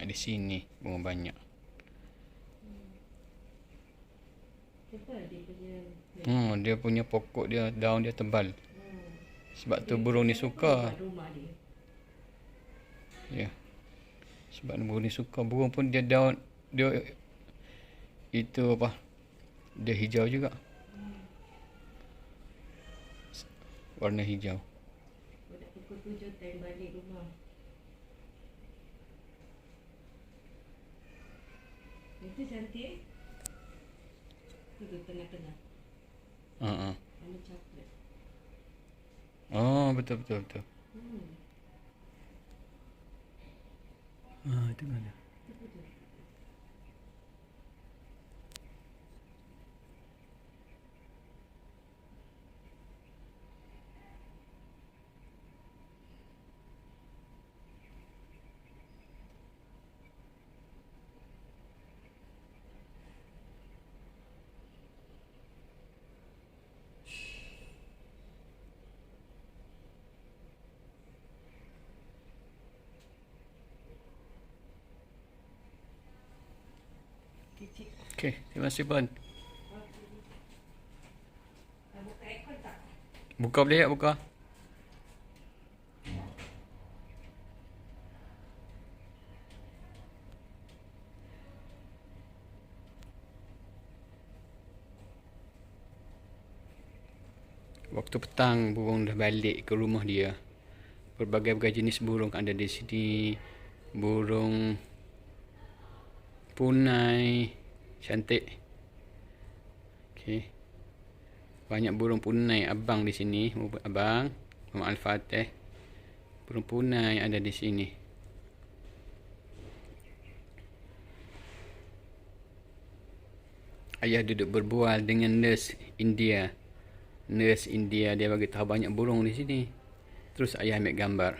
di sini bunga banyak. Dia punya pokok dia, daun dia tebal. Sebab tu burung ni suka. Ya. Sebab burung ni suka. Burung pun dia daun dia itu apa? Dia hijau juga. Warna hijau. Pukul 7 time balik rumah. Itu cantik. Itu tengah-tengah. Warna coklat. Oh, betul. Itu mana? Kecil. Okey, terima kasih Puan. Buka aircon tak? Buka boleh tak buka? Waktu petang burung dah balik ke rumah dia. Berbagai-bagai jenis burung ada di sini. Burung punai cantik. Okey. Banyak burung punai abang di sini, abang Muhammad Al-Fatih. Burung punai ada di sini. Ayah duduk berbual dengan nurse India. Nurse India dia bagi tahu banyak burung di sini. Terus ayah ambil gambar.